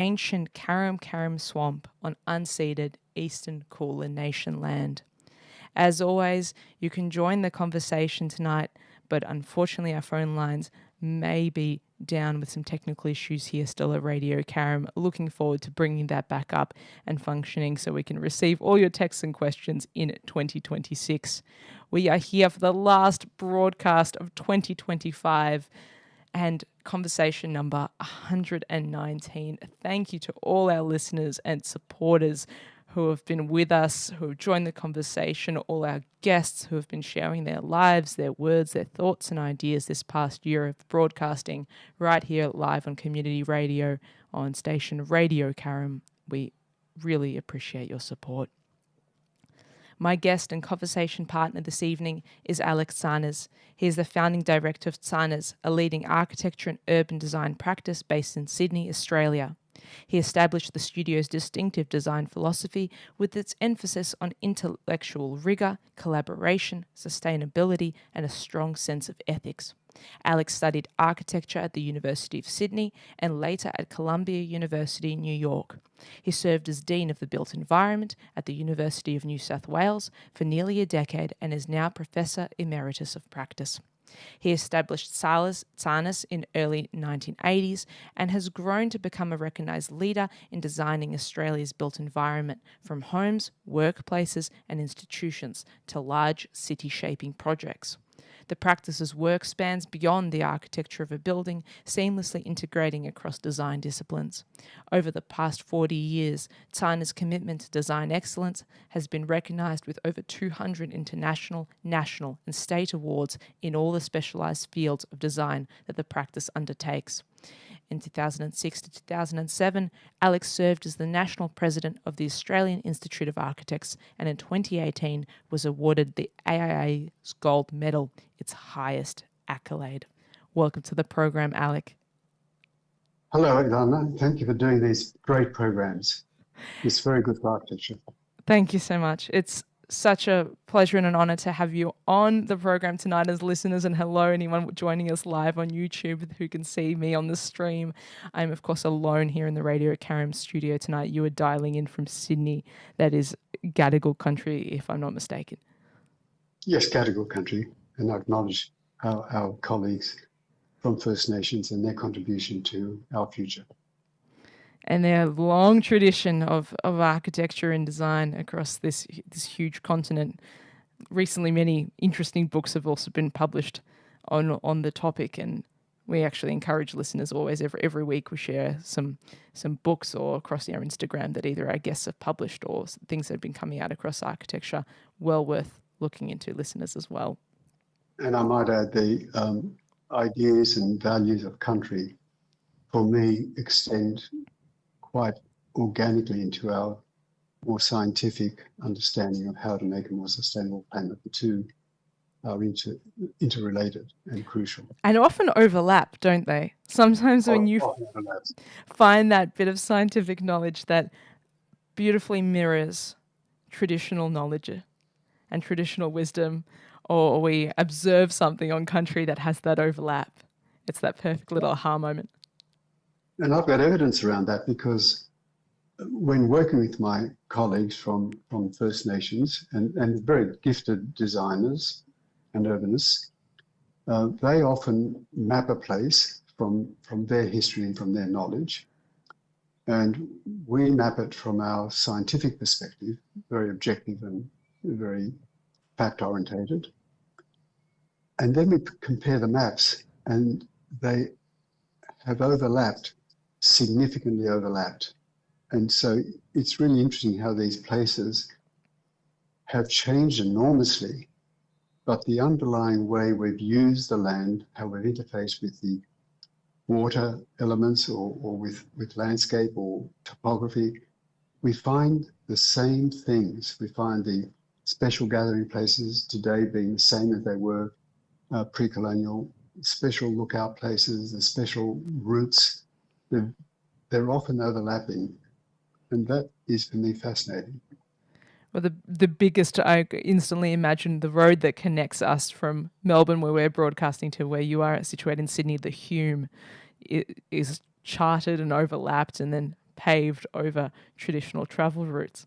ancient Karam swamp on unceded Eastern Kulin Nation land. As always, you can join the conversation tonight, but unfortunately our phone lines may be down with some technical issues here still at Radio Karam. Looking forward to bringing that back up and functioning so we can receive all your texts and questions in 2026. We are here for the last broadcast of 2025 and conversation number 119. Thank you to all our listeners and supporters who have been with us, who have joined the conversation, all our guests who have been sharing their lives, their words, their thoughts and ideas this past year of broadcasting right here live on community radio on station Radio Karam. We really appreciate your support. My guest and conversation partner this evening is Alec Tzannes. He is the founding director of Tzannes, a leading architecture and urban design practice based in Sydney, Australia. He established the studio's distinctive design philosophy with its emphasis on intellectual rigour, collaboration, sustainability, and a strong sense of ethics. Alex studied architecture at the University of Sydney and later at Columbia University, New York. He served as Dean of the Built Environment at the University of New South Wales for nearly a decade and is now Professor Emeritus of Practice. He established Tzannes in early 1980s and has grown to become a recognised leader in designing Australia's built environment, from homes, workplaces and institutions to large city-shaping projects. The practice's work spans beyond the architecture of a building, seamlessly integrating across design disciplines. Over the past 40 years, Tzannes' commitment to design excellence has been recognised with over 200 international, national and state awards in all the specialised fields of design that the practice undertakes. In 2006 to 2007, Alex served as the National President of the Australian Institute of Architects and in 2018 was awarded the AIA's Gold Medal, its highest accolade. Welcome to the program, Alec. Hello, Ilana. Thank you for doing these great programs. It's very good for architecture. Thank you so much. It's such a pleasure and an honour to have you on the program tonight as listeners, and hello anyone joining us live on YouTube who can see me on the stream. I'm of course alone here in the Radio Karam studio tonight. You are dialing in from Sydney. That is Gadigal country, if I'm not mistaken. Yes, Gadigal country, and I acknowledge our colleagues from First Nations and their contribution to our future. And their long tradition of architecture and design across this huge continent. Recently, many interesting books have also been published on the topic, and we actually encourage listeners always every week we share some books or across our Instagram that either our guests have published or things that have been coming out across architecture. Well worth looking into, listeners, as well. And I might add the ideas and values of country, for me, extend quite organically into our more scientific understanding of how to make a more sustainable planet. The two are interrelated and crucial. And often overlap, don't they? Sometimes when you find that bit of scientific knowledge that beautifully mirrors traditional knowledge and traditional wisdom, or we observe something on country that has that overlap, it's that perfect little aha moment. And I've got evidence around that because when working with my colleagues from First Nations and very gifted designers and urbanists, they often map a place from their history and from their knowledge. And we map it from our scientific perspective, very objective and very fact-orientated. And then we compare the maps, and they have overlapped, significantly overlapped. And so it's really interesting how these places have changed enormously, but the underlying way we've used the land, how we've interfaced with the water elements or with landscape or topography, we find the same things. We find the special gathering places today being the same as they were pre-colonial, special lookout places, the special routes. They're often overlapping, and that is for me fascinating. Well, the biggest, I instantly imagine the road that connects us from Melbourne, where we're broadcasting, to where you are situated in Sydney, the Hume, is charted and overlapped and then paved over traditional travel routes.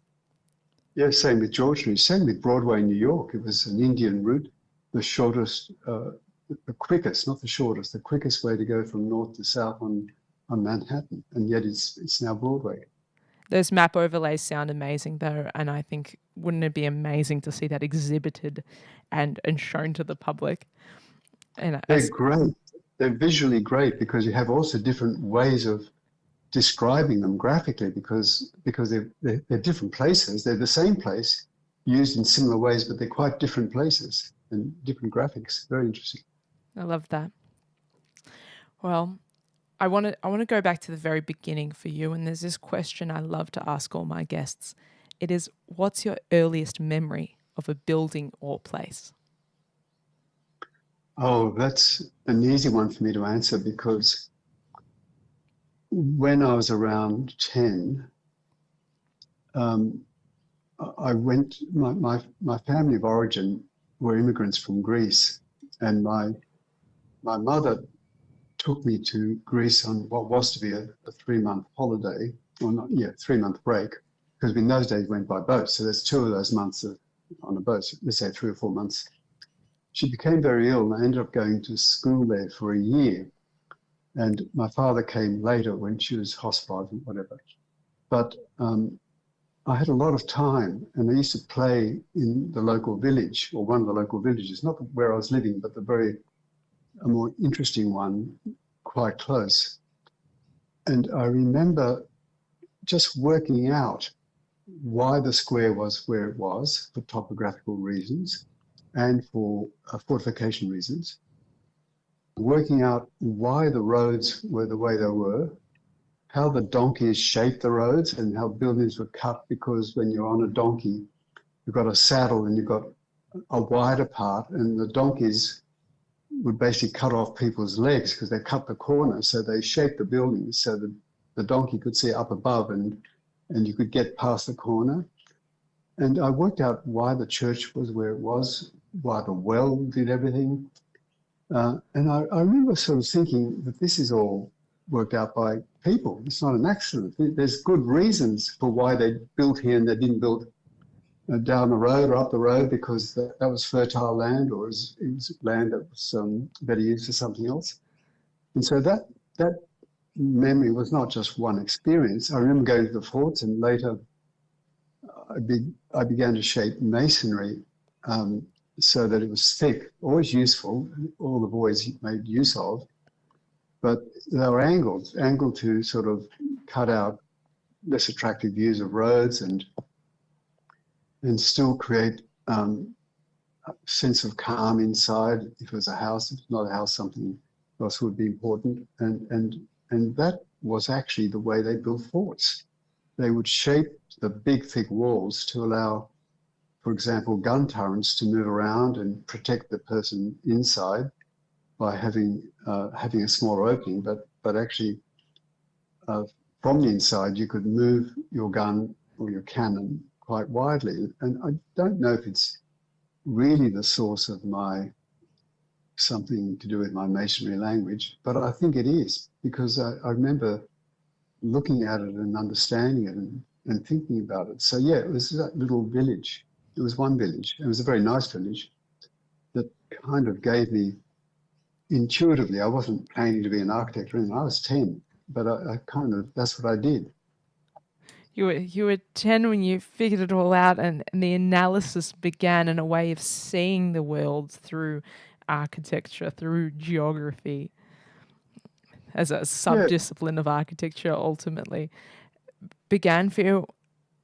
Yeah, same with George Street, same with Broadway in New York. It was an Indian route, the shortest, the quickest, not the shortest, the quickest way to go from north to south on Manhattan, and yet it's now Broadway. Those map overlays sound amazing though, and I think wouldn't it be amazing to see that exhibited and shown to the public? And They're great. They're visually great because you have also different ways of describing them graphically because they're different places. They're the same place used in similar ways, but they're quite different places and different graphics. Very interesting. I love that. Well, I want to go back to the very beginning for you, and there's this question I love to ask all my guests. It is, what's your earliest memory of a building or place? Oh, that's an easy one for me to answer because when I was around 10, I went, my family of origin were immigrants from Greece, and my mother took me to Greece on what was to be a 3-month holiday, or not, yeah, 3-month break, because in those days went by boat. So there's 2 of those months on a boat, so let's say 3 or 4 months. She became very ill and I ended up going to school there for a year. And my father came later when she was hospitalized and whatever. But I had a lot of time and I used to play in the local village, or one of the local villages, not where I was living, but a more interesting one, quite close. And I remember just working out why the square was where it was for topographical reasons and for fortification reasons, working out why the roads were the way they were, how the donkeys shaped the roads and how buildings were cut, because when you're on a donkey, you've got a saddle and you've got a wider part, and the donkeys would basically cut off people's legs because they cut the corner. So they shaped the buildings so that the donkey could see up above and you could get past the corner. And I worked out why the church was where it was, why the well did everything. And I remember sort of thinking that this is all worked out by people. It's not an accident. There's good reasons for why they built here and they didn't build down the road or up the road, because that was fertile land, or it was land that was better used for something else. And so that memory was not just one experience. I remember going to the forts, and later I began to shape masonry so that it was thick, always useful, all the boys made use of, but they were angled to sort of cut out less attractive views of roads and still create a sense of calm inside. If it was a house, if it's not a house, something else would be important. And that was actually the way they built forts. They would shape the big, thick walls to allow, for example, gun turrets to move around and protect the person inside by having a smaller opening. But actually, from the inside, you could move your gun or your cannon quite widely. And I don't know if it's really the source of something to do with my masonry language, but I think it is, because I remember looking at it and understanding it and thinking about it. So yeah, it was that little village. It was one village. It was a very nice village that kind of gave me intuitively, I wasn't planning to be an architect or anything. I was 10, but I kind of, that's what I did. You were 10 when you figured it all out, and the analysis began in a way of seeing the world through architecture, through geography, as a subdiscipline of architecture ultimately began for you.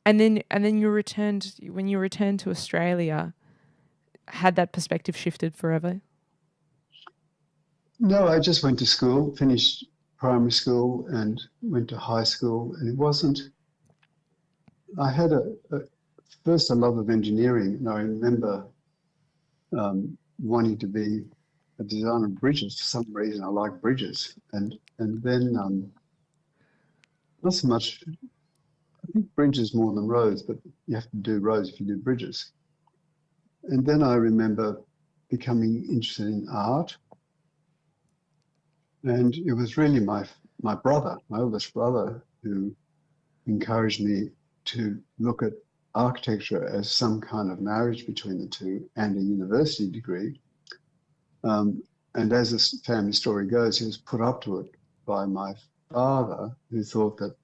And then you returned, when you returned to Australia, had that perspective shifted forever? No, I just went to school, finished primary school and went to high school, and it wasn't, I had first a love of engineering, and I remember wanting to be a designer of bridges. For some reason, I like bridges, and then not so much. I think bridges more than roads, but you have to do roads if you do bridges. And then I remember becoming interested in art, and it was really my brother, my oldest brother, who encouraged me to look at architecture as some kind of marriage between the two and a university degree. And as the family story goes, he was put up to it by my father, who thought that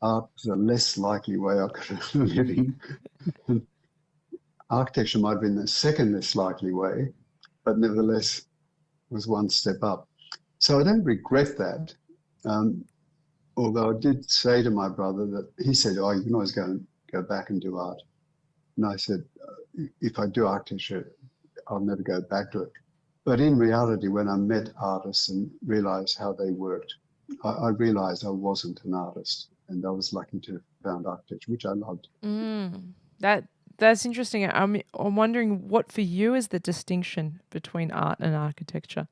art was a less likely way I could earn a living. Architecture might have been the second less likely way, but nevertheless was one step up. So I don't regret that. Although I did say to my brother that he said, "Oh, you can always go back and do art." And I said, if I do architecture, I'll never go back to it. But in reality, when I met artists and realized how they worked, I realized I wasn't an artist, and I was lucky to have found architecture, which I loved. That's interesting. I'm wondering what for you is the distinction between art and architecture.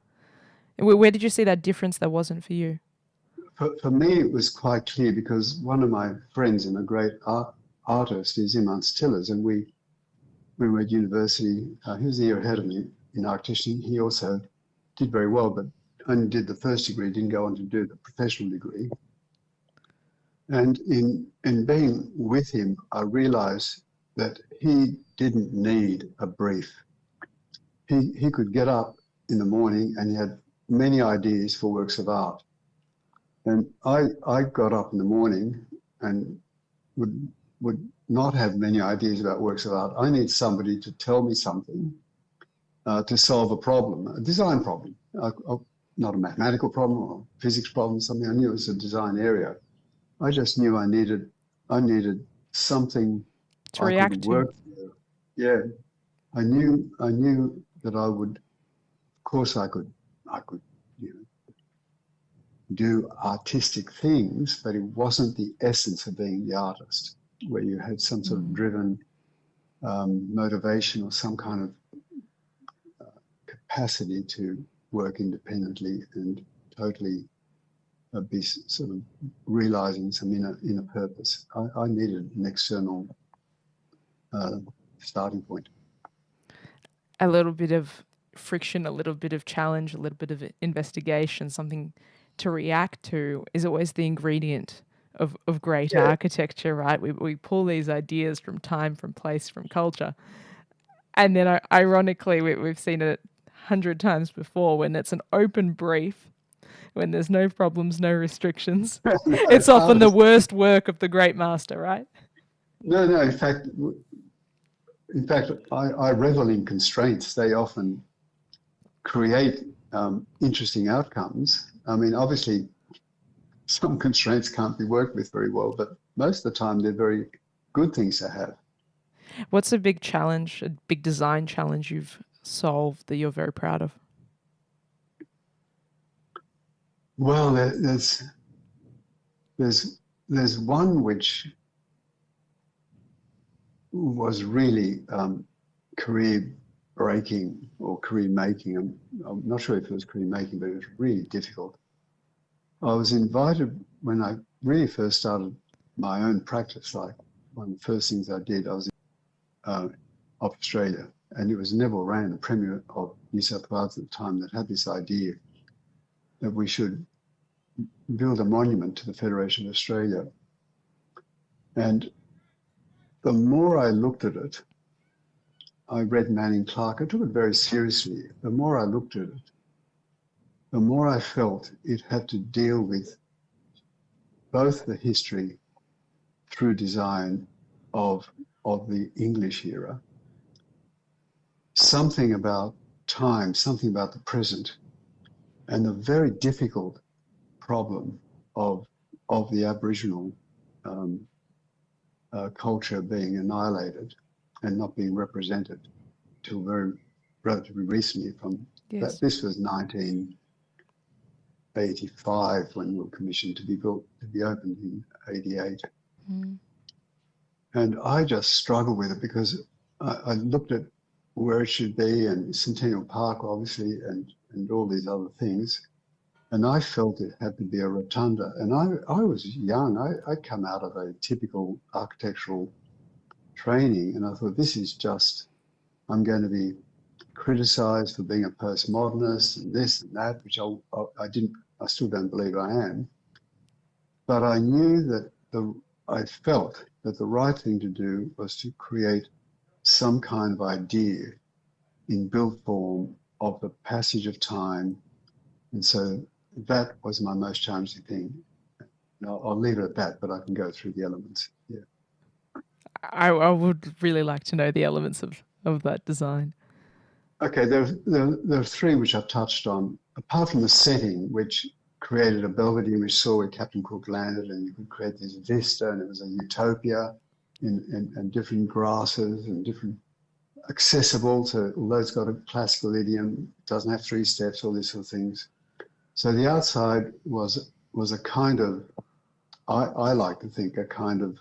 Where did you see that difference that wasn't for you? For me, it was quite clear because one of my friends and a great artist is Iman Stillers, and when we were at university, he was a year ahead of me in architecture. He also did very well, but only did the first degree, didn't go on to do the professional degree. And in being with him, I realized that he didn't need a brief. He could get up in the morning and he had many ideas for works of art. And I got up in the morning and would not have many ideas about works of art. I need somebody to tell me something to solve a problem, a design problem, not a mathematical problem or a physics problem, something I knew was a design area. I just knew I needed something To I react could to. work with. Yeah, I knew that I would. Of course, I could, do artistic things, but it wasn't the essence of being the artist, where you had some sort of driven motivation or some kind of capacity to work independently and totally be sort of realizing some inner purpose. I needed an external starting point. A little bit of friction, a little bit of challenge, a little bit of investigation, something to react to is always the ingredient of great architecture, right? We pull these ideas from time, from place, from culture. And then ironically, we've seen it 100 times before when it's an open brief, when there's no problems, no restrictions. It's often the worst work of the great master, right? No. In fact, I revel in constraints. They often create interesting outcomes. I mean, obviously, some constraints can't be worked with very well, but most of the time they're very good things to have. What's a big challenge, a big design challenge you've solved that you're very proud of? Well, there's one which was really career breaking or career making. I'm not sure if it was career making, but it was really difficult. I was invited when I really first started my own practice. Like one of the first things I did, I was in Australia, and it was Neville Wran, the Premier of New South Wales at the time, that had this idea that we should build a monument to the Federation of Australia. And the more I looked at it, I read Manning Clark. I took it very seriously. The more I looked at it, the more I felt it had to deal with both the history through design of the English era, something about time, something about the present, and the very difficult problem of the Aboriginal culture being annihilated and not being represented till relatively recently. That this was 1985 when we were commissioned to be opened in 88. And I just struggled with it because I looked at where it should be and Centennial Park, obviously, and all these other things. And I felt it had to be a rotunda. And I was young. I'd come out of a typical architectural training, and I thought, this is just, I'm going to be criticized for being a postmodernist and this and that, which I still don't believe I am. But I knew that I felt that the right thing to do was to create some kind of idea in built form of the passage of time. And so that was my most challenging thing. I'll leave it at that, but I can go through the elements. Yeah. I would really like to know the elements of that design. Okay, there are three which I've touched on. Apart from the setting, which created a Belvedere which saw where Captain Cook landed, and you could create this vista, and it was a utopia in different grasses and different accessible to, although it's got a classical idiom, it doesn't have 3 steps, all these sort of things. So the outside was a kind of, I like to think, a kind of,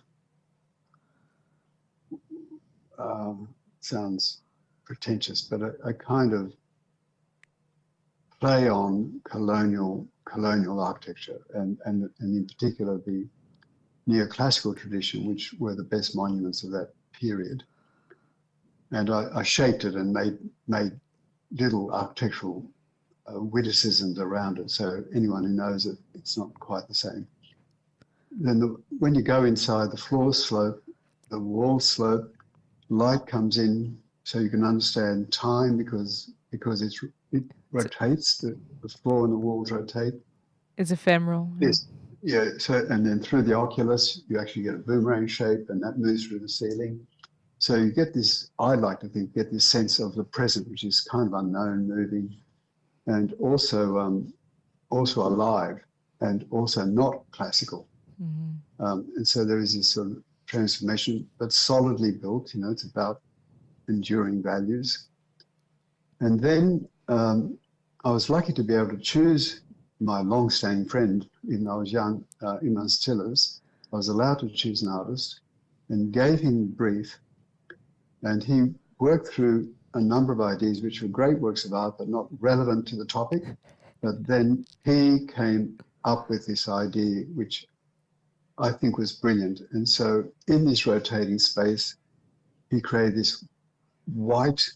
sounds pretentious, but a kind of play on colonial architecture, and in particular the neoclassical tradition, which were the best monuments of that period. And I shaped it and made little architectural witticisms around it, so anyone who knows it, it's not quite the same. Then when you go inside, the floor slope, the wall slope, light comes in, so you can understand time because it rotates. The floor and the walls rotate. It's ephemeral. Yes. Yeah. So, and then through the oculus, you actually get a boomerang shape, and that moves through the ceiling. So you get this, I like to think, get this sense of the present, which is kind of unknown, moving, and also alive, and also not classical. Mm-hmm. And so there is this sort of transformation, but solidly built. You know, it's about enduring values. And then I was lucky to be able to choose my long-standing friend, even though I was young, Ilana Razbash. I was allowed to choose an artist and gave him a brief, and he worked through a number of ideas which were great works of art but not relevant to the topic. But then he came up with this idea which I think was brilliant. And so in this rotating space, he created this white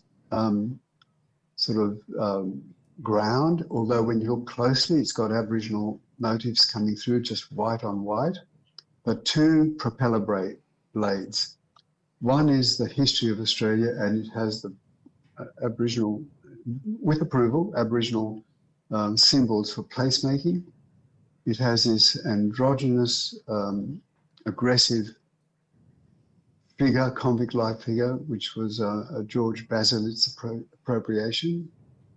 ground, although when you look closely, it's got Aboriginal motifs coming through, just white on white, but 2 propeller blades. One is the history of Australia, and it has the Aboriginal, with approval, Aboriginal symbols for placemaking. It has this androgynous, aggressive figure, convict-like figure, which was a George Baselitz appropriation,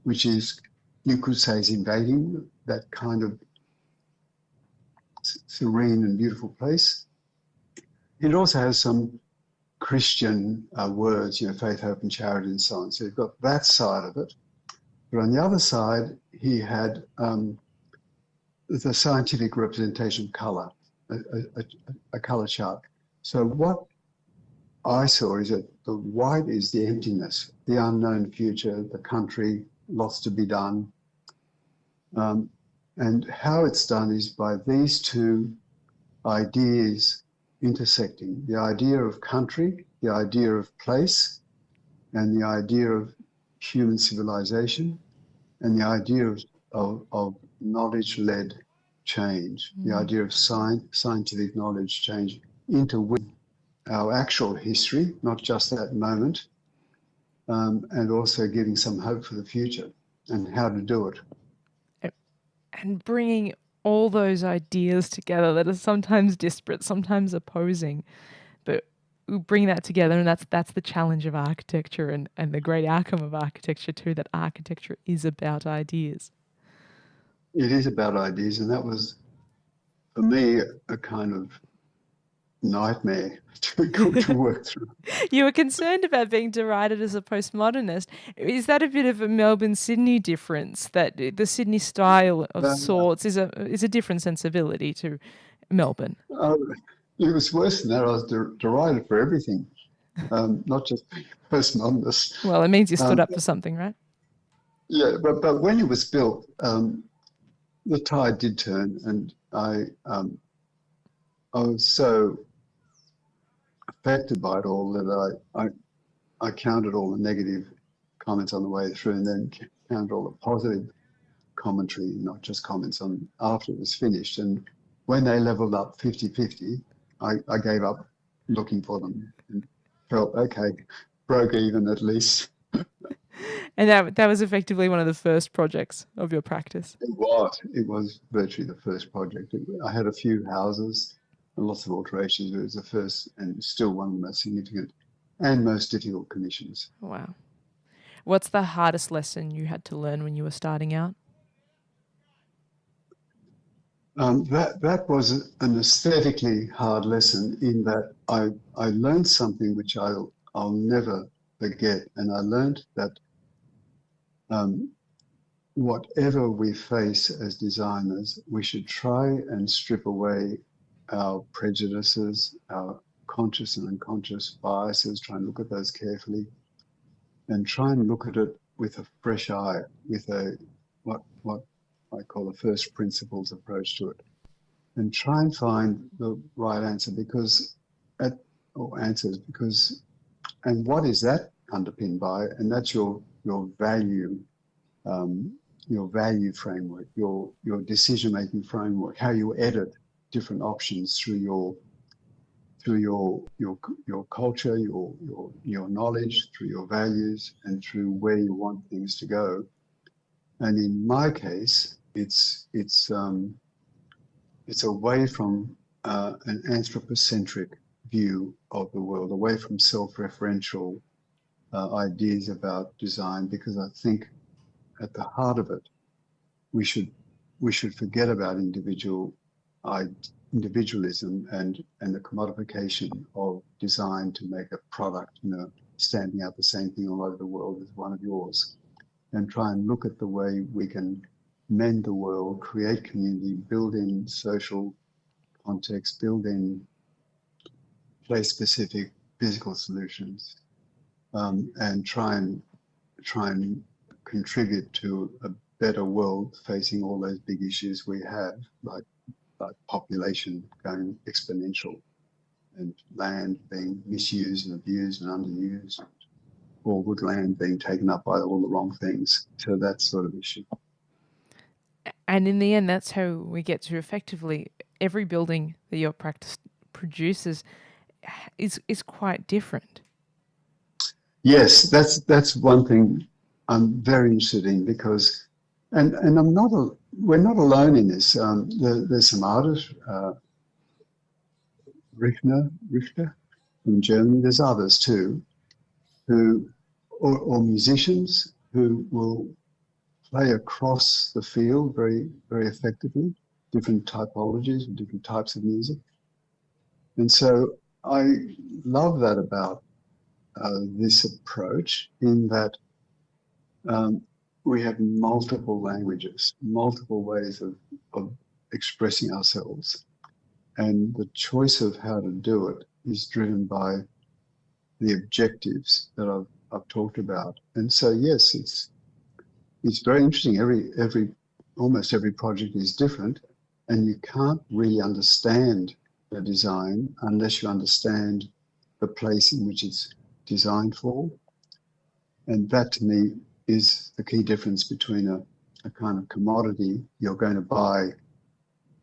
which is, you could say, is invading that kind of serene and beautiful place. It also has some Christian words, you know, faith, hope, and charity, and so on. So you've got that side of it. But on the other side, he had the scientific representation of colour, a colour chart. So what I saw is that the white is the emptiness, the unknown future, the country, lots to be done. And how it's done is by these 2 ideas intersecting, the idea of country, the idea of place, and the idea of human civilization, and the idea of knowledge-led change, the idea of scientific knowledge change into our actual history, not just that moment, and also giving some hope for the future and how to do it. And bringing all those ideas together that are sometimes disparate, sometimes opposing, but we bring that together, and that's the challenge of architecture and the great outcome of architecture too, that architecture is about ideas. It is about ideas, and that was, for me, a kind of nightmare to work through. You were concerned about being derided as a postmodernist. Is that a bit of a Melbourne-Sydney difference, that the Sydney style of sorts is a different sensibility to Melbourne? It was worse than that. I was derided for everything, not just being a postmodernist. Well, it means you stood up for something, right? Yeah, but when it was built, the tide did turn, and I was so affected by it all that I counted all the negative comments on the way through, and then counted all the positive commentary, not just comments on after it was finished. And when they leveled up 50-50, I gave up looking for them and felt, okay, broke even at least. And that was effectively one of the first projects of your practice. It was virtually the first project. I had a few houses and lots of alterations. It was the first and still one of the most significant and most difficult commissions. Wow. What's the hardest lesson you had to learn when you were starting out? That was an aesthetically hard lesson in that I learned something which I'll never forget, and I learned that um, whatever we face as designers, we should try and strip away our prejudices, our conscious and unconscious biases, try and look at those carefully, and try and look at it with a fresh eye, with what I call a first principles approach to it, and try and find the right answer and what is that underpinned by? And that's your value, your value framework, your decision-making framework, how you edit different options through your culture, your knowledge, through your values, and through where you want things to go. And in my case, it's away from an anthropocentric view of the world, away from self-referential ideas about design, because I think at the heart of it, we should forget about individualism and the commodification of design to make a product, standing out the same thing all over the world as one of yours, and try and look at the way we can mend the world, create community, build in social context, build in place-specific physical solutions, and try and contribute to a better world facing all those big issues we have, like population going exponential and land being misused and abused and underused, or good land being taken up by all the wrong things. So that sort of issue. And in the end, that's how we get to effectively every building that your practice produces is quite different. Yes, that's one thing I'm very interested in, because, and we're not alone in this. There's some artists, Richter from Germany. There's others too, or musicians who will play across the field very, very effectively, different typologies and different types of music. And so I love that about this approach, in that we have multiple languages, multiple ways of expressing ourselves. And the choice of how to do it is driven by the objectives that I've talked about. And so, yes, it's very interesting. Almost every project is different, and you can't really understand the design unless you understand the place in which it's designed for. And that, to me, is the key difference between a kind of commodity you're going to buy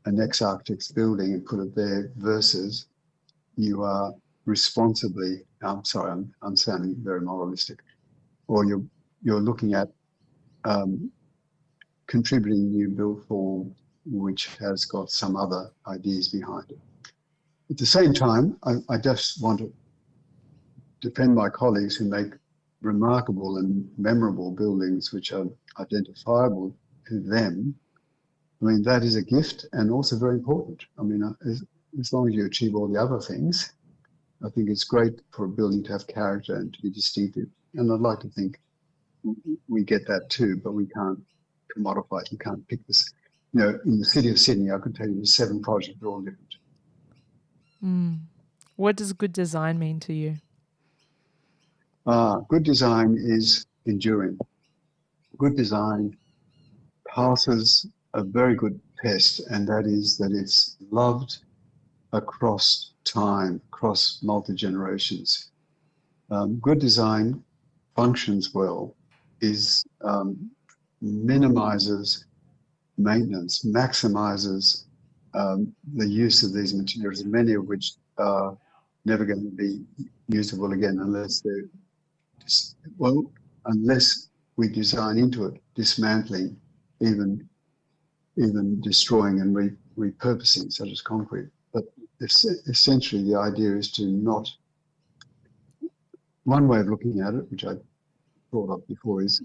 an ex-architect's building and put it there, versus you are responsibly, I'm sorry, I'm sounding very moralistic, or you're looking at contributing new build form which has got some other ideas behind it. At the same time, I just want to defend my colleagues who make remarkable and memorable buildings which are identifiable to them. I mean, that is a gift and also very important. I mean, as long as you achieve all the other things, I think it's great for a building to have character and to be distinctive. And I'd like to think we get that too, but we can't commodify it. You can't pick this. In the city of Sydney, I could tell you there's 7 projects, they're all different. What does good design mean to you? Good design is enduring. Good design passes a very good test, and that is that it's loved across time, across multi-generations. Good design functions well, minimizes maintenance, maximizes the use of these materials, many of which are never going to be usable again unless they're, well, unless we design into it dismantling, even destroying and repurposing, such as concrete. But essentially, the idea is to not. One way of looking at it, which I brought up before, is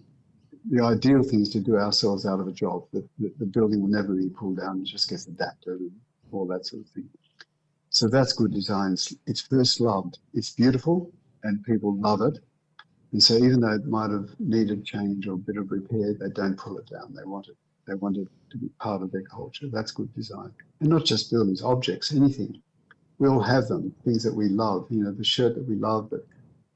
the ideal thing is to do ourselves out of a job. The building will never be pulled down; it just gets adapted and all that sort of thing. So that's good design. It's first loved. It's beautiful, and people love it. And so even though it might have needed change or a bit of repair, they don't pull it down. They want it. They want it to be part of their culture. That's good design. And not just buildings, objects, anything. We all have them, things that we love. You know, the shirt that we love that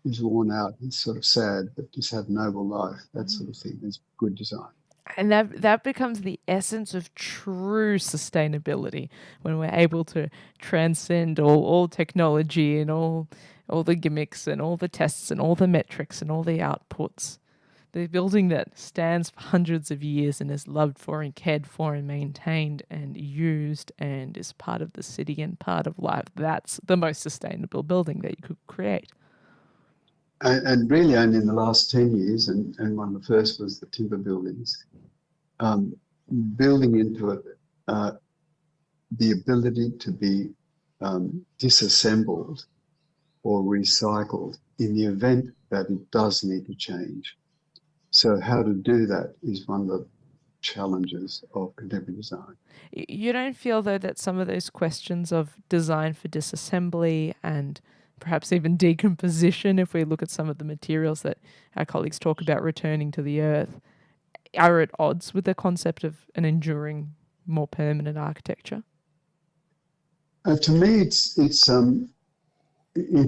is worn out, it's sort of sad, but just have noble life. That sort of thing is good design. And that becomes the essence of true sustainability, when we're able to transcend all technology and all the gimmicks and all the tests and all the metrics and all the outputs. The building that stands for hundreds of years and is loved for and cared for and maintained and used and is part of the city and part of life, that's the most sustainable building that you could create. And really only in the last 10 years, and one of the first was the timber buildings, building into it the ability to be disassembled or recycled in the event that it does need to change. So how to do that is one of the challenges of contemporary design. You don't feel, though, that some of those questions of design for disassembly and perhaps even decomposition, if we look at some of the materials that our colleagues talk about returning to the earth, are at odds with the concept of an enduring, more permanent architecture? To me, it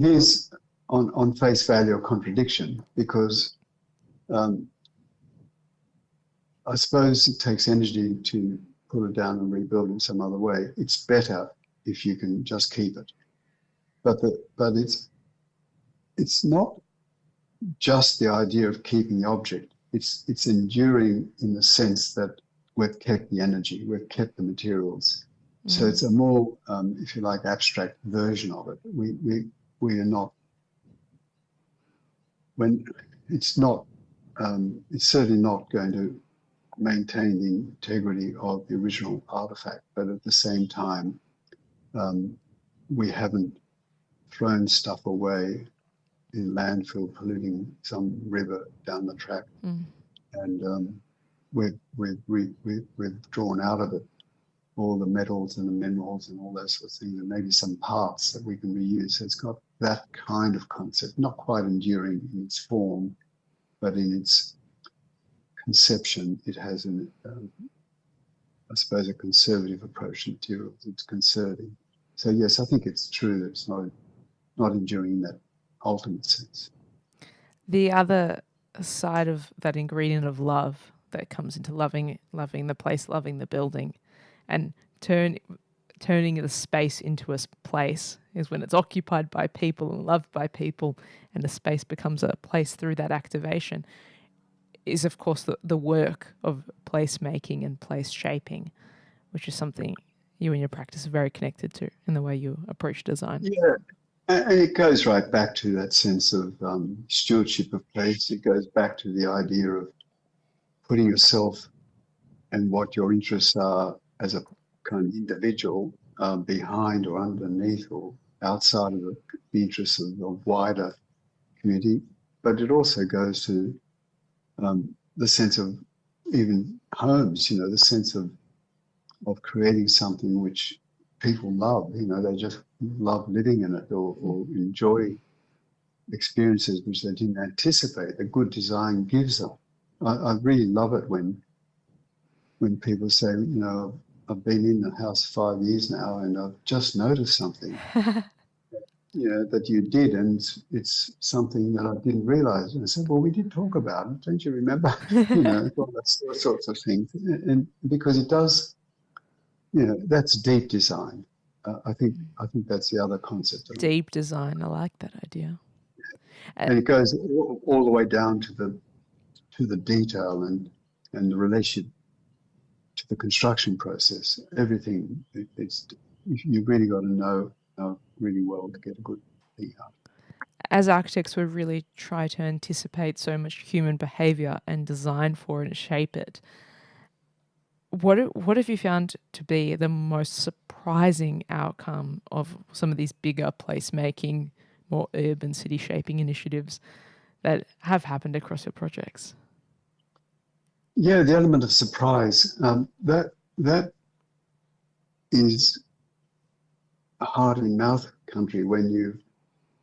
is on face value a contradiction, because I suppose it takes energy to pull it down and rebuild in some other way. It's better if you can just keep it. But it's not just the idea of keeping the object. It's enduring in the sense that we've kept the energy, we've kept the materials. So it's a more, if you like, abstract version of it. We are not, when it's not, it's certainly not going to maintain the integrity of the original artifact, but at the same time, we haven't thrown stuff away in landfill polluting some river down the track, and we've drawn out of it all the metals and the minerals and all those sorts of things, and maybe some parts that we can reuse. So it's got that kind of concept, not quite enduring in its form, but in its conception, it has I suppose, a conservative approach to materials. It's conserving. So yes, I think it's true that it's not enduring in that ultimate sense. The other side of that ingredient of love that comes into loving the place, loving the building, and turning the space into a place is when it's occupied by people and loved by people, and the space becomes a place through that activation, is of course the work of placemaking and place shaping, which is something you and your practice are very connected to in the way you approach design. Yeah, and it goes right back to that sense of stewardship of place. It goes back to the idea of putting yourself and what your interests are as a kind of individual behind or underneath or outside of the interests of the wider community. But it also goes to the sense of even homes, the sense of creating something which people love. They just love living in it or enjoy experiences which they didn't anticipate. The good design gives them. I really love it when people say, I've been in the house 5 years now and I've just noticed something, that you did, and it's something that I didn't realize. And I said, well, we did talk about it, don't you remember? All those sorts of things. And because it does, that's deep design. I think that's the other concept. Deep design, I like that idea. And it goes all the way down to the detail and the relationship to the construction process. Everything, you've really got to know really well to get a good thing out. As architects, we really try to anticipate so much human behavior and design for it and shape it. What have you found to be the most surprising outcome of some of these bigger placemaking, more urban city shaping initiatives that have happened across your projects? Yeah, the element of surprise, that is a heart and mouth country when you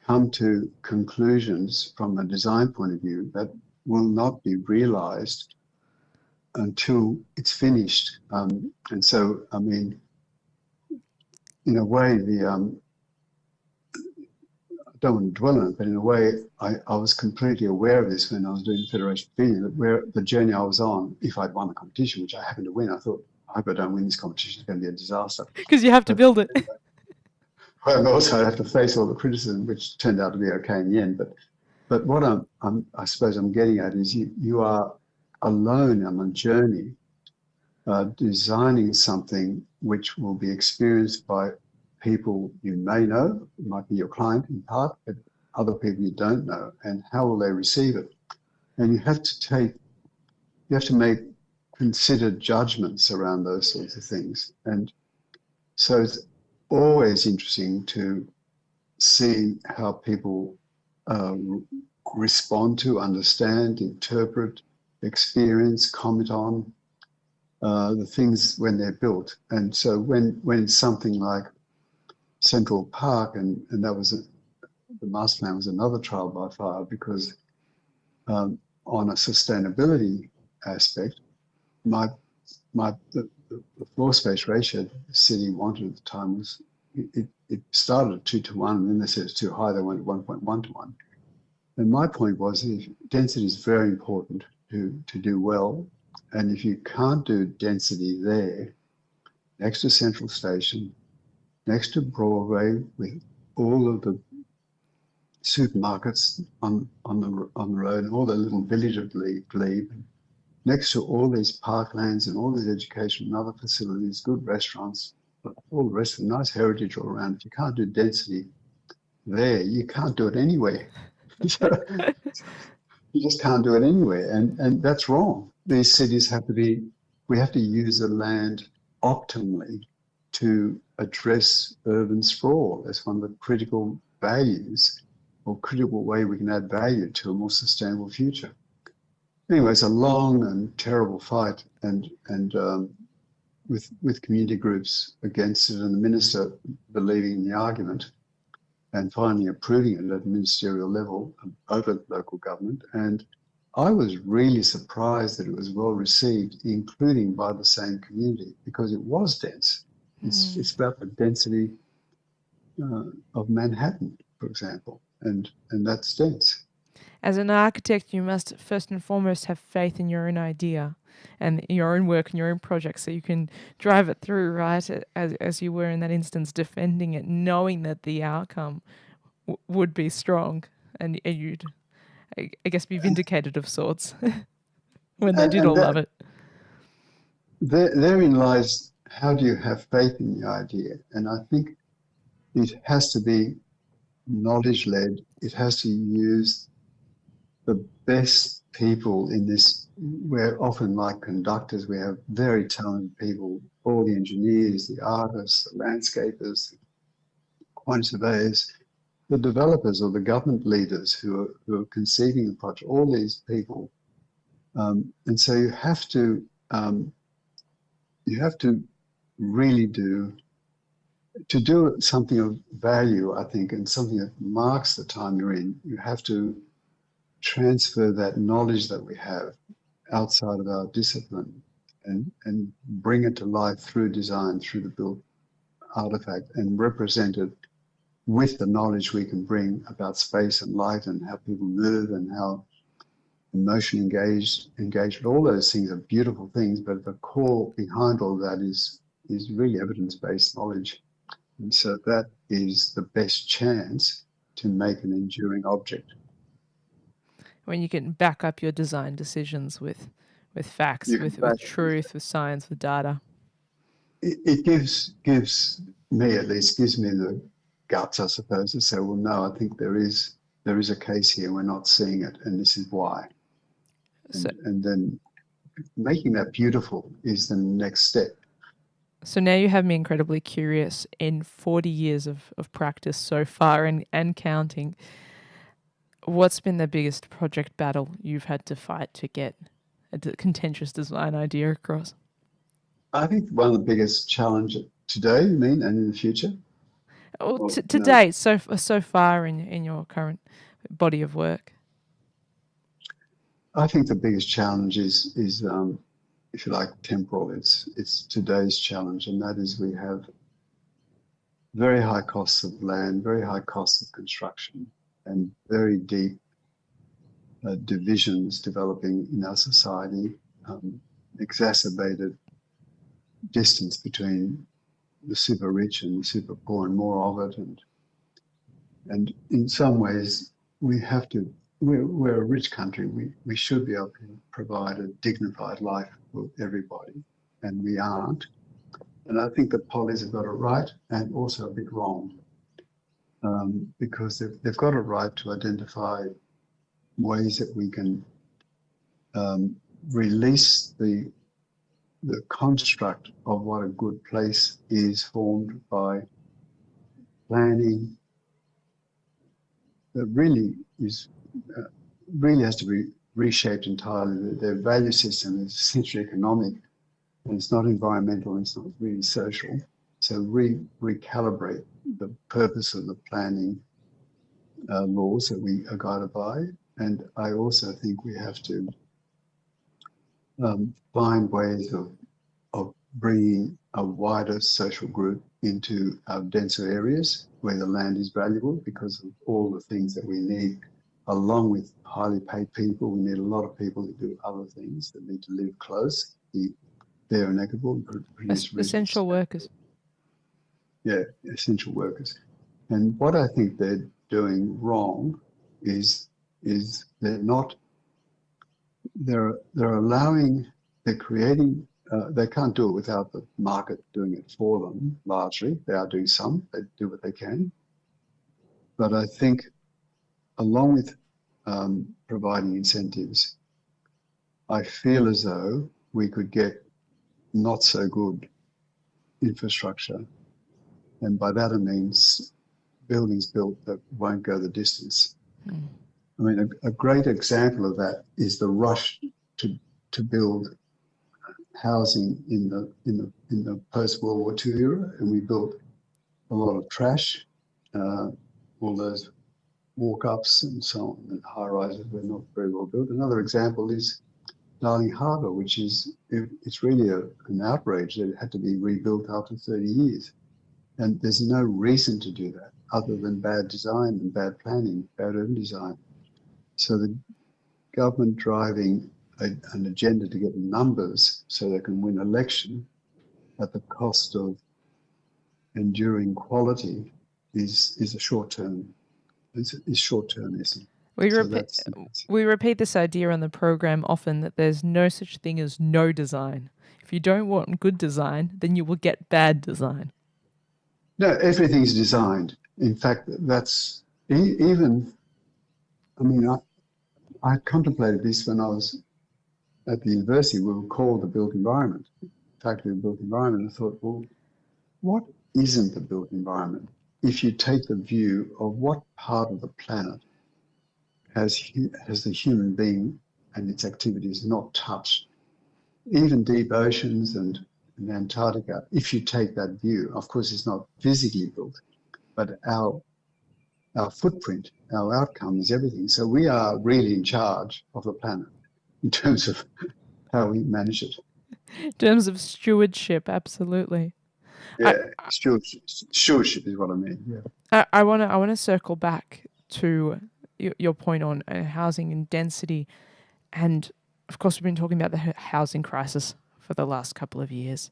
come to conclusions from a design point of view that will not be realized until it's finished. And so, I mean, in a way, I don't want to dwell on it, but in a way, I was completely aware of this when I was doing Federation Opinion, that where the journey I was on, if I'd won the competition, which I happened to win, I thought, I hope I don't win this competition, it's going to be a disaster. Because you have to But build it. well, also I have to face all the criticism, which turned out to be okay in the end. But what I suppose I'm getting at is you are alone on a journey, designing something which will be experienced by people you may know, it might be your client in part, but other people you don't know, and how will they receive it? And you have to make considered judgments around those sorts of things. And so it's always interesting to see how people respond to, understand, interpret, experience, comment on the things when they're built. And so when something like Central Park, and that was the master plan was another trial by fire, because on a sustainability aspect, the floor space ratio the city wanted at the time was, it started at 2 to 1, and then they said it's too high, they went at 1.1 to 1. And my point was, density is very important to do well. And if you can't do density there, next to Central Station, next to Broadway, with all of the supermarkets on the road, and all the little village of Glebe, next to all these parklands and all these education and other facilities, good restaurants, all the rest of the nice heritage all around. If you can't do density there, you can't do it anywhere. You just can't do it anywhere, and that's wrong. These cities we have to use the land optimally to address urban sprawl as one of the critical values or critical way we can add value to a more sustainable future. Anyway, it's a long and terrible fight, and with community groups against it, and the minister believing in the argument, and finally approving it at a ministerial level over local government. And I was really surprised that it was well received, including by the same community, because it was dense. It's about the density of Manhattan, for example, and that's dense. As an architect, you must first and foremost have faith in your own idea and your own work and your own project, so you can drive it through, right? As you were in that instance, defending it, knowing that the outcome would be strong, and you'd, I guess, be vindicated of sorts when they did all love it. Therein lies, how do you have faith in the idea? And I think it has to be knowledge-led. It has to use the best people in this. We're often like conductors. We have very talented people, all the engineers, the artists, the landscapers, quantity surveyors, the developers or the government leaders who are conceiving the project, all these people. And so you have to really do something of value, I think, and something that marks the time you're in. You have to transfer that knowledge that we have outside of our discipline and bring it to life through design, through the built artifact, and represent it with the knowledge we can bring about space and light and how people move and how emotion engaged. All those things are beautiful things, but the core behind all that is really evidence-based knowledge. And so that is the best chance to make an enduring object. When you can back up your design decisions with facts, with truth, with science, with data. It gives me, at least, gives me the guts, I suppose, to say, well, no, I think there is a case here. We're not seeing it, and this is why. So, And then making that beautiful is the next step. so now you have me incredibly curious. In 40 years of practice so far and counting, what's been the biggest project battle you've had to fight to get a contentious design idea across? I think one of the biggest challenges today, you mean, and in the future? Or Or, to date, so far in your current body of work? I think the biggest challenge is if you like, temporal. It's today's challenge, and that is we have very high costs of land, very high costs of construction, and very deep divisions developing in our society, exacerbated distance between the super rich and the super poor, and more of it. And in some ways, we have to. We're a rich country. We should be able to provide a dignified life for everybody, and we aren't. And I think the polis have got it right and also a bit wrong, because they've got it right to identify ways that we can release the construct of what a good place is formed by planning that really has to be reshaped entirely. Their value system is essentially economic, and it's not environmental, and it's not really social. So recalibrate the purpose of the planning laws that we are guided by. And I also think we have to find ways of bringing a wider social group into our denser areas where the land is valuable because of all the things that we need, along with highly paid people. We need a lot of people to do other things, that need to live close, be fair and equitable, and produce Essential workers. Yeah, essential workers. And what I think they're doing wrong is they're allowing, they're creating, they can't do it without the market doing it for them, largely. They are doing some, they do what they can. But I think along with providing incentives, I feel as though we could get not so good infrastructure. And by that I mean buildings built that won't go the distance. I mean, a great example of that is the rush to build housing in the post-World War II era, and we built a lot of trash, all those walk-ups and so on, and high-rises were not very well built. Another example is Darling Harbour, which is, it's really an outrage that it had to be rebuilt after 30 years. And there's no reason to do that other than bad design and bad planning, bad urban design. So the government driving an agenda to get numbers so they can win election at the cost of enduring quality is a short-term, is short-termism. We repeat this idea on the program often, that there's no such thing as no design. If you don't want good design, then you will get bad design. No, everything's designed. In fact, that's even, I mean, I contemplated this when I was at the university. We were called the built environment, faculty of built environment. I thought, well, what isn't the built environment? If you take the view of what part of the planet has the human being and its activities not touched, even deep oceans and Antarctica, if you take that view, of course, it's not physically built, but our footprint, our outcome is everything. So we are really in charge of the planet in terms of how we manage it. In terms of stewardship, absolutely. Yeah, stewardship is what I mean. Yeah. I want to circle back to your point on housing and density, and of course we've been talking about the housing crisis for the last couple of years.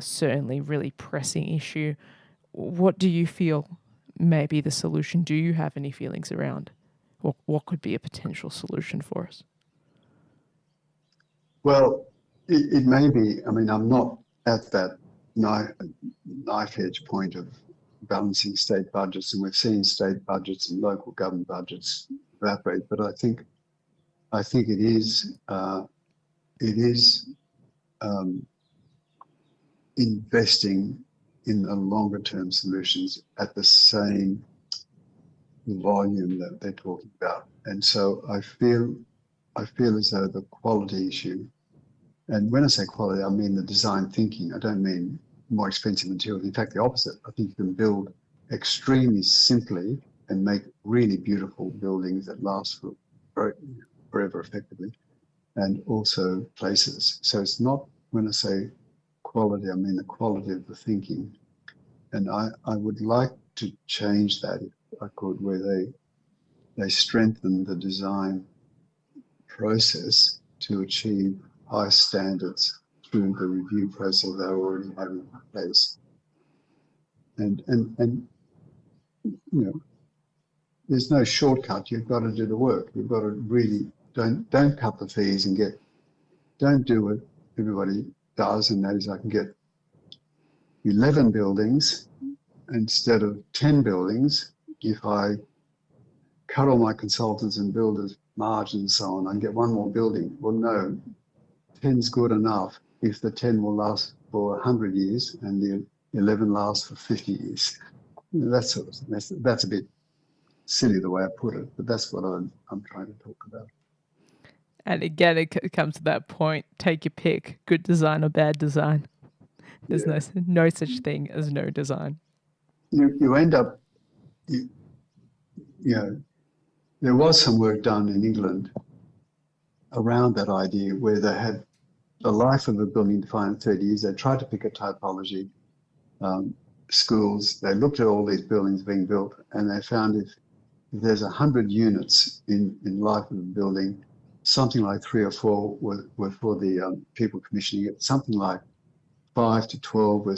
Certainly, really pressing issue. What do you feel may be the solution? Do you have any feelings around what could be a potential solution for us? Well, it may be. I mean, I'm not at that knife edge point of balancing state budgets, and we've seen state budgets and local government budgets evaporate. But I think it is investing in the longer term solutions at the same volume that they're talking about. And so I feel as though the quality issue, and when I say quality, I mean the design thinking. I don't mean more expensive materials. In fact, the opposite. I think you can build extremely simply and make really beautiful buildings that last for forever effectively, and also places. So it's not, when I say quality, I mean the quality of the thinking. And I would like to change that, if I could, where they strengthen the design process to achieve high standards through the review process they already have in place. And there's no shortcut. You've got to do the work. You've got to really don't cut the fees and don't do what everybody does, and that is I can get 11 buildings instead of 10 buildings. If I cut all my consultants and builders margin and so on, I can get one more building. Well, no, 10's good enough if the 10 will last for 100 years and the 11 lasts for 50 years. That's a bit silly the way I put it, but that's what I'm trying to talk about. And again, it comes to that point, take your pick, good design or bad design. There's no such thing as no design. You end up, there was some work done in England around that idea where they had the life of a building defined in 30 years. They tried to pick a typology, schools. They looked at all these buildings being built, and they found if there's 100 units in life of a building, something like 3 or 4 were for the people commissioning it, something like 5 to 12 were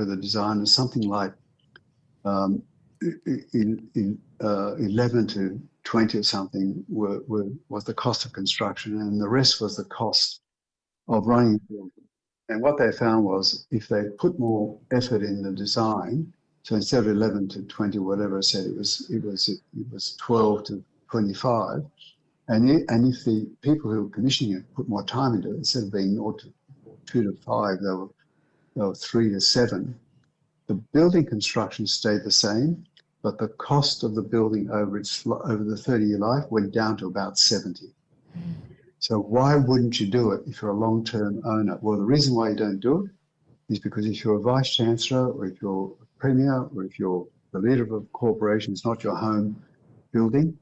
the designers, something like 11 to 20 or something was the cost of construction, and the rest was the cost of running the building. And what they found was if they put more effort in the design, so instead of 11 to 20, whatever I said, it was 12 to 25. And if the people who were commissioning it put more time into it, instead of being 0 to 2 to 5, they were 3 to 7. The building construction stayed the same, but the cost of the building over the 30-year life went down to about 70. So why wouldn't you do it if you're a long-term owner? Well, the reason why you don't do it is because if you're a vice chancellor, or if you're a premier, or if you're the leader of a corporation, it's not your home building,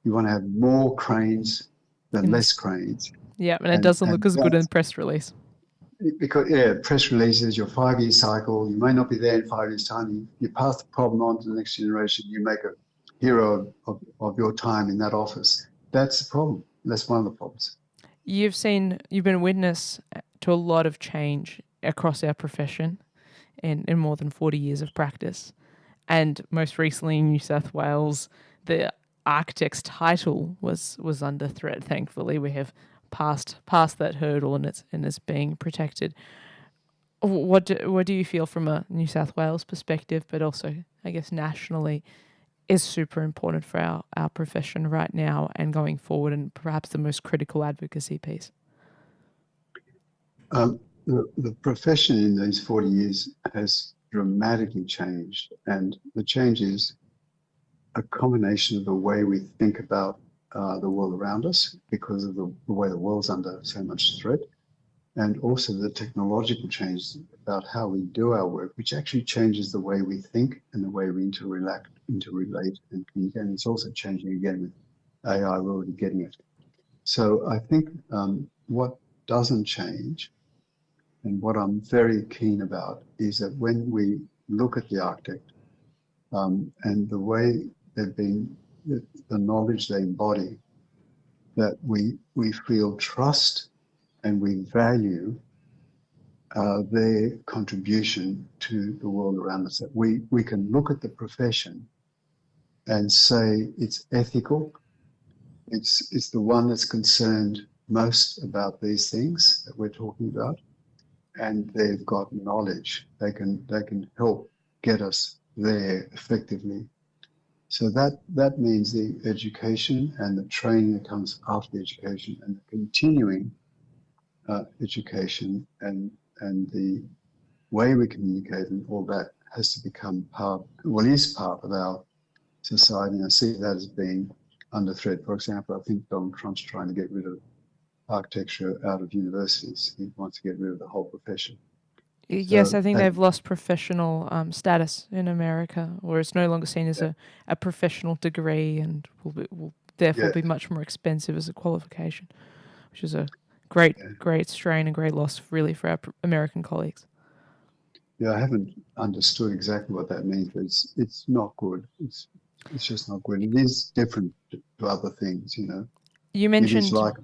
you want to have more cranes than less cranes. Yeah, and it doesn't look as good in press release. Because, press releases, your 5-year cycle, you may not be there in 5 years' time. You pass the problem on to the next generation. You make a hero of your time in that office. That's the problem. That's one of the problems. You've been witness to a lot of change across our profession in more than 40 years of practice. And most recently in New South Wales, the architect's title was under threat. Thankfully, we have passed that hurdle, and it's being protected. What do you feel from a New South Wales perspective, but also, I guess, nationally, is super important for our profession right now and going forward, and perhaps the most critical advocacy piece? The profession in these 40 years has dramatically changed, and the change is a combination of the way we think about the world around us because of the way the world's under so much threat, and also the technological change about how we do our work, which actually changes the way we think and the way we interrelate and communicate. And it's also changing again with AI. We're already getting it. So I think what doesn't change, and what I'm very keen about, is that when we look at the architect and the way they've been, the knowledge they embody, that we feel trust and we value their contribution to the world around us. That we can look at the profession and say it's ethical, it's the one that's concerned most about these things that we're talking about, and they've got knowledge. They can help get us there effectively. So that means the education and the training that comes after the education and the continuing education and the way we communicate and all that has to become is part of our society. And I see that as being under threat. For example, I think Donald Trump's trying to get rid of architecture out of universities. He wants to get rid of the whole profession. Yes, So I think they've lost professional status in America, or it's no longer seen as yeah, a professional degree and will therefore yeah, be much more expensive as a qualification, which is a great, yeah. great strain and great loss really for our American colleagues. Yeah, I haven't understood exactly what that means, but it's not good. It's just not good. It is different to other things, you know. You It is mentioned like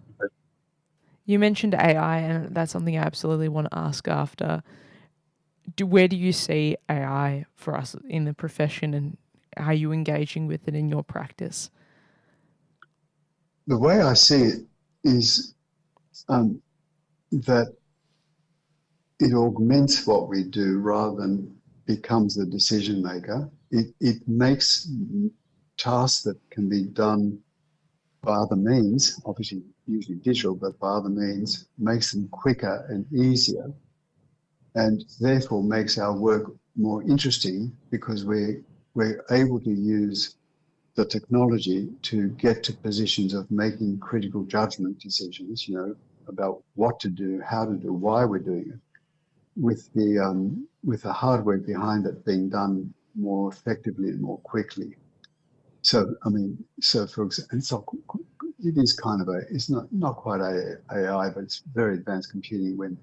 you mentioned AI, and that's something I absolutely want to ask after. Where do you see AI for us in the profession, and how are you engaging with it in your practice? the way I see it is um, that it augments what we do rather than becomes the decision maker. It makes tasks that can be done by other means, obviously usually digital, but by other means, makes them quicker and easier, and therefore makes our work more interesting because we're able to use the technology to get to positions of making critical judgment decisions, you know, about what to do, how to do, why we're doing it, with the hard work behind it being done more effectively and more quickly. So I mean, so for example, it is kind of it's not quite AI, but it's very advanced computing. When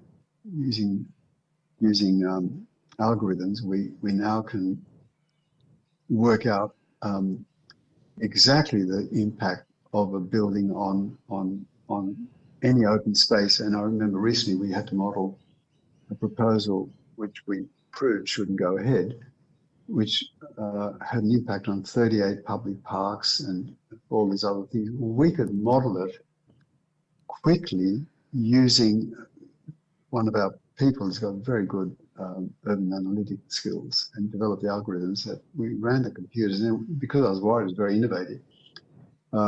using algorithms, we now can work out exactly the impact of a building on any open space. And I remember recently we had to model a proposal which we proved shouldn't go ahead, which had an impact on 38 public parks and all these other things. We could model it quickly using one of our people who's got very good urban analytic skills and developed the algorithms that we ran the computers. And because I was worried it was very innovative,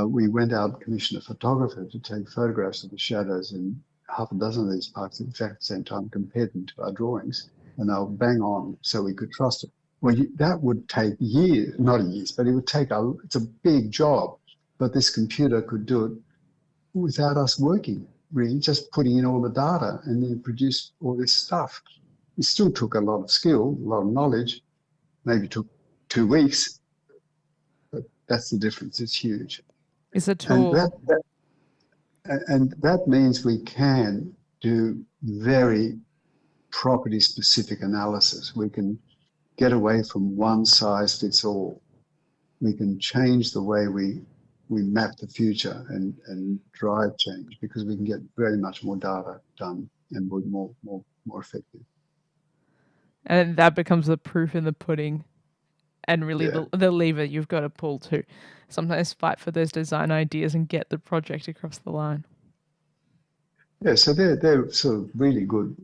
we went out and commissioned a photographer to take photographs of the shadows in half a dozen of these parks at exactly the same time, compared them to our drawings, and they were bang on, so we could trust it. Well, that would take years, not years, but it would take it's a big job. But this computer could do it without us working, really, just putting in all the data and then produce all this stuff. It still took a lot of skill, a lot of knowledge, maybe took 2 weeks, but that's the difference. It's huge. Is a And tool that means we can do very property specific analysis. We can get away from one size fits all. We can change the way we map the future and drive change because we can get very much more data done and more effective. and that becomes the proof in the pudding, and really Yeah. the lever you've got to pull to sometimes fight for those design ideas and get the project across the line. Yeah. So they're sort of really good.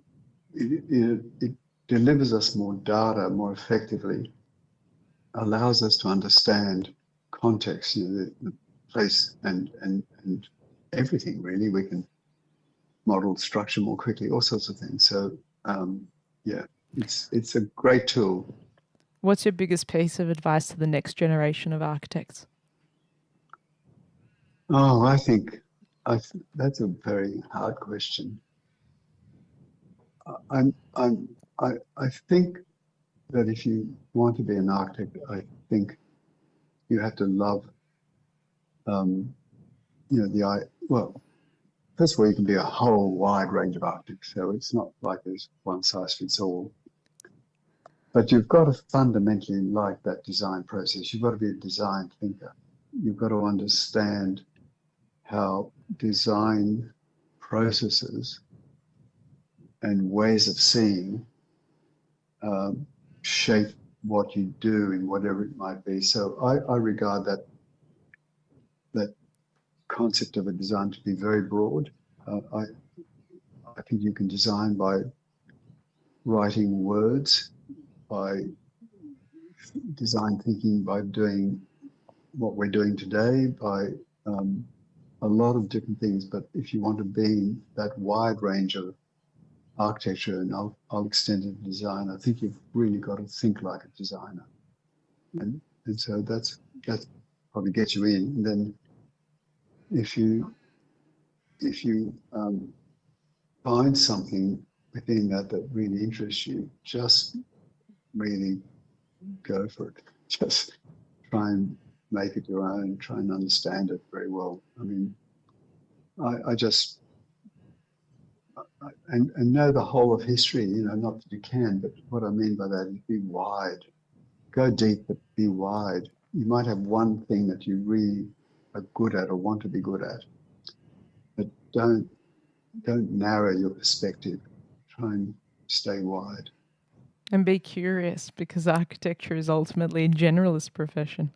It delivers us more data more effectively, allows us to understand context, you know, the place and everything really. We can model structure more quickly, all sorts of things. So yeah, it's a great tool. What's your biggest piece of advice to the next generation of architects? Oh, I think that's a very hard question. I'm I'm I think that if you want to be an architect, I think you have to love um, you know well, first of all, you can be a whole wide range of architects, so it's not like there's one size fits all. But you've got to fundamentally like that design process. You've got to be a design thinker. You've got to understand how design processes and ways of seeing um, shape what you do in whatever it might be. So I regard that concept of a design to be very broad. I think you can design by writing words, by design thinking by doing what we're doing today, by a lot of different things. But if you want to be in that wide range of architecture, and I'll extend it to design, I think you've really got to think like a designer. And so that's probably gets you in. And then if you find something within that really interests you, just really go for it. Just try and make it your own, try and understand it very well. I mean, I just, and know the whole of history, not that you can, but what I mean by that is be wide. Go deep, but be wide. You might have one thing that you really are good at or want to be good at, but don't narrow your perspective. Try and stay wide. And be curious, because architecture is ultimately a generalist profession.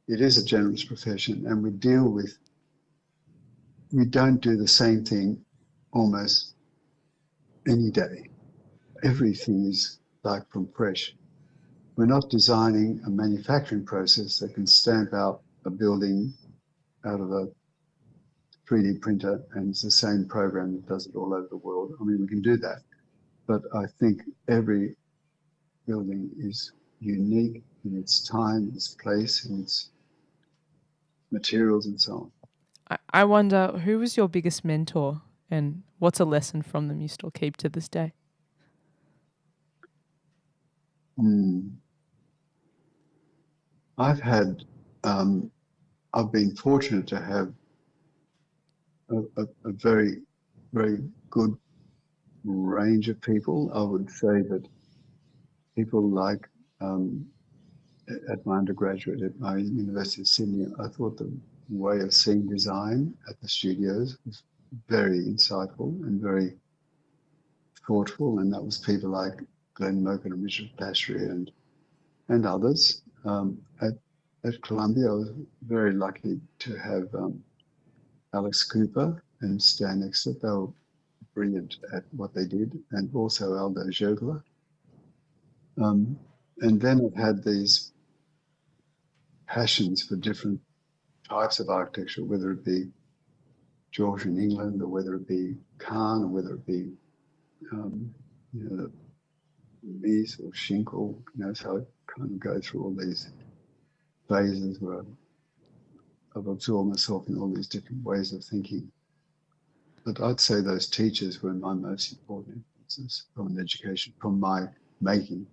It is a generalist profession, and we don't do the same thing almost any day. Everything is like from fresh. We're not designing a manufacturing process that can stamp out a building out of a 3D printer and it's the same program that does it all over the world. I mean, we can do that, but I think every building is unique in its time, its place, and its materials and so on. I wonder, who was your biggest mentor, and what's a lesson from them you still keep to this day? I've been fortunate to have a very, very good range of people. I would say that people like at my undergraduate at my University of Sydney, I thought the way of seeing design at the studios was very insightful and very thoughtful, and that was people like Glenn Merkin and Richard Pastry and others. At Columbia, I was very lucky to have Alex Cooper and Stan Exter. They were brilliant at what they did, and also Aldo Jogler. And then I've had these passions for different types of architecture, whether it be Georgian England, or whether it be Khan, or whether it be the Mies or Schinkel. So I kind of go through all these phases where I've absorbed myself in all these different ways of thinking. But I'd say those teachers were my most important influences from an education, from my making.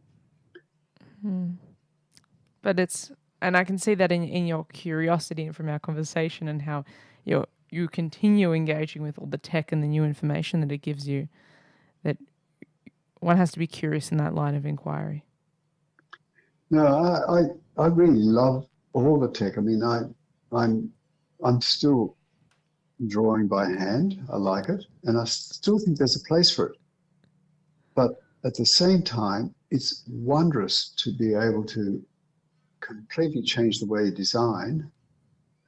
But and I can see that in your curiosity and from our conversation, and how you continue engaging with all the tech and the new information that it gives you, that one has to be curious in that line of inquiry. No, I really love all the tech. I mean, I'm still drawing by hand. I like it, and I still think there's a place for it. But at the same time, it's wondrous to be able to completely change the way you design,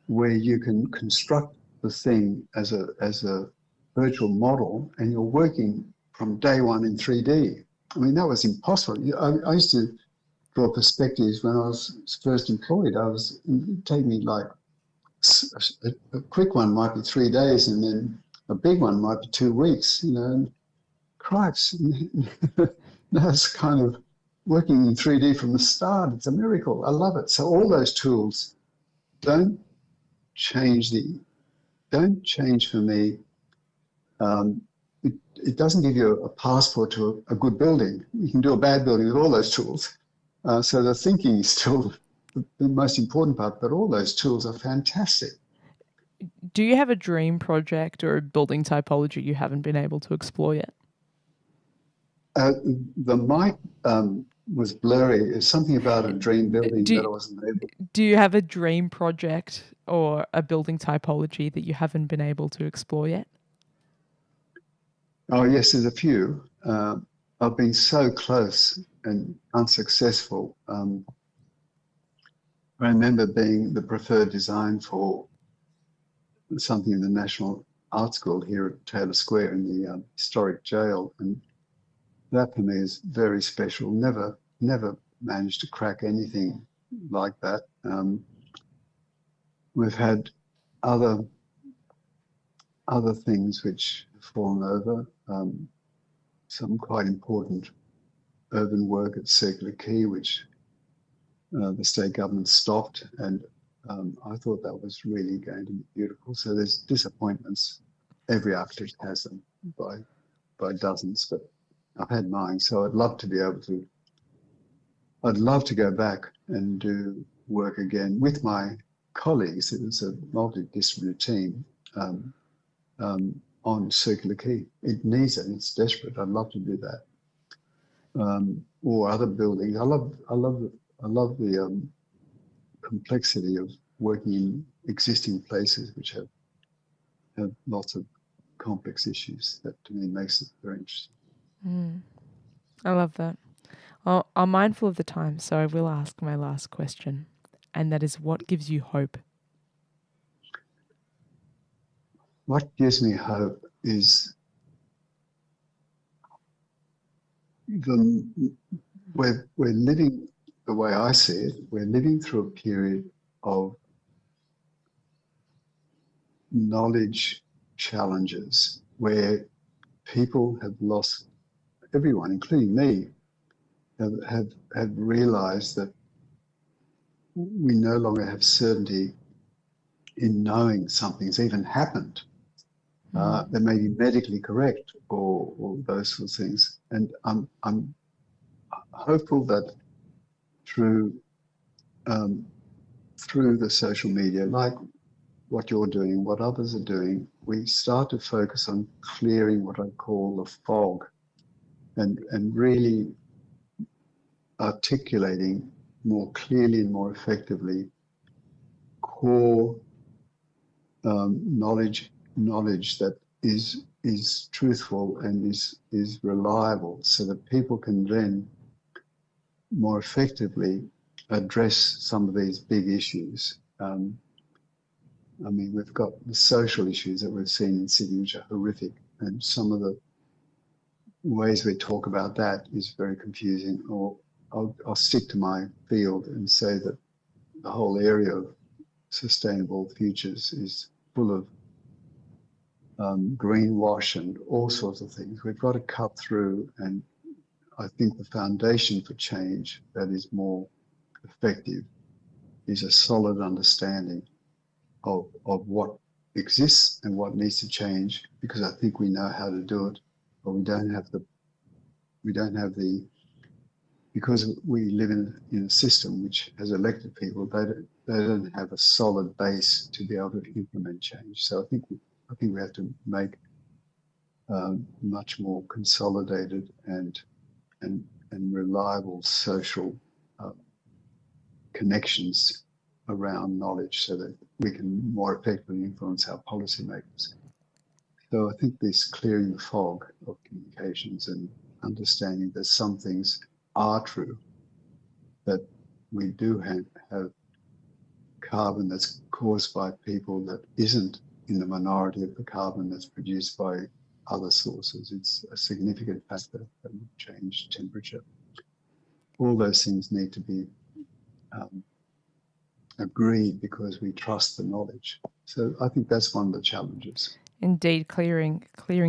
where you can construct the thing as a virtual model, and you're working from day one in 3D. I mean, that was impossible. I used to draw perspectives when I was first employed. It'd take me like a quick one might be 3 days, and then a big one might be 2 weeks. And cripes, now it's kind of working in 3D from the start. It's a miracle. I love it. So all those tools don't change for me. It doesn't give you a passport to a good building. You can do a bad building with all those tools. So the thinking is still the most important part, but all those tools are fantastic. Do you have a dream project or a building typology you haven't been able to explore yet? The mic was blurry. It's something about a dream building that I wasn't able. Do you have a dream project or a building typology that you haven't been able to explore yet? Oh, yes, there's a few. I've been so close and unsuccessful. I remember being the preferred design for something in the National Art School here at Taylor Square in the historic jail. And that for me is very special. Never managed to crack anything like that. We've had other things which have fallen over. Some quite important urban work at Circular Quay, which the state government stopped, and I thought that was really going to be beautiful. So there's disappointments. Every architect has them by dozens, but I've had mine. So I'd love to go back and do work again with my colleagues. It was a multidisciplinary team on Circular Quay. It needs it. It's desperate. I'd love to do that. Or other buildings. I love the complexity of working in existing places which have lots of complex issues. That to me makes it very interesting. I love that. I'm mindful of the time, so I will ask my last question, and that is, what gives you hope? What gives me hope is we're living, the way I see it, we're living through a period of knowledge challenges where people have lost, everyone, including me, have realized that we no longer have certainty in knowing something's even happened. They may be medically correct or those sorts of things. And I'm hopeful that through the social media, like what you're doing, what others are doing, we start to focus on clearing what I call the fog and really articulating more clearly and more effectively core knowledge that is truthful and is reliable, so that people can then more effectively address some of these big issues. I mean, we've got the social issues that we've seen in Sydney, which are horrific, and some of the ways we talk about that is very confusing. Or I'll stick to my field and say that the whole area of sustainable futures is full of greenwash and all sorts of things. We've got to cut through, and I think the foundation for change that is more effective is a solid understanding of what exists and what needs to change, because I think we know how to do it, but we don't have the because we live in a system which has elected people, they don't have a solid base to be able to implement change. So I think we have to make much more consolidated and reliable social connections around knowledge, so that we can more effectively influence our policymakers. So I think this clearing the fog of communications and understanding that some things are true, that we do have carbon that's caused by people that isn't in the minority of the carbon that's produced by other sources. It's a significant factor that will change temperature. All those things need to be agreed because we trust the knowledge. So I think that's one of the challenges. Indeed, clearing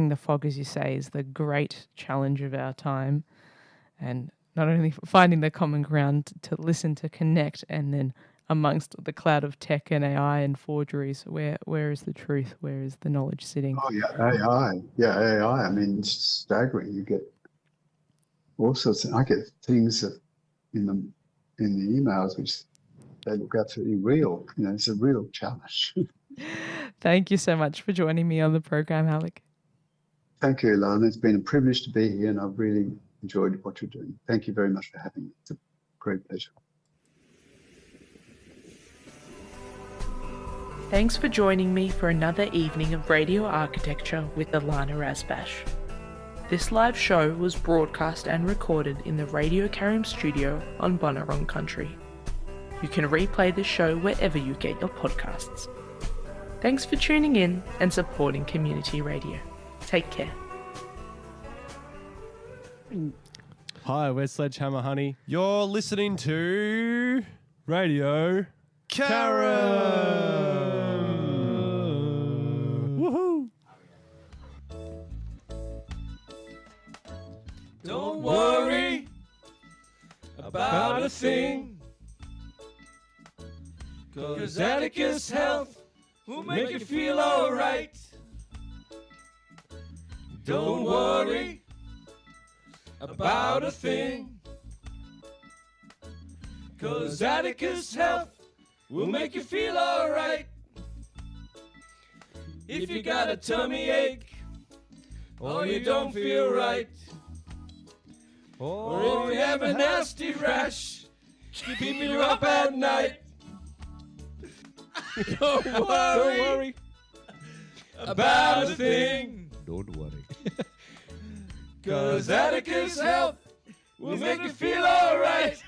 the fog, as you say, is the great challenge of our time. And not only finding the common ground to listen, to connect, and then amongst the cloud of tech and AI and forgeries, where is the truth? Where is the knowledge sitting? Oh yeah, AI. Yeah, AI. I mean, it's staggering. You get all sorts of, I get things that in the emails which they look absolutely real. You know, it's a real challenge. Thank you so much for joining me on the program, Alec. Thank you, Ilana. It's been a privilege to be here, and I've really enjoyed what you're doing. Thank you very much for having me. It's a great pleasure. Thanks for joining me for another evening of Radio Architecture with Ilana Razbash. This live show was broadcast and recorded in the Radio Karim studio on Bunurong country. You can replay the show wherever you get your podcasts. Thanks for tuning in and supporting community radio. Take care. Hi, we're Sledgehammer Honey. You're listening to Radio Karen. Woohoo! Don't worry about a thing, 'cause Atticus Health will make you feel alright. Don't worry about a thing, 'cause Atticus Health will make you feel alright. If you got a tummy ache, or you don't feel right, or if you have a nasty rash, keeping you up at night, don't worry about a thing. Don't worry. 'Cause Atticus Health will make you feel alright.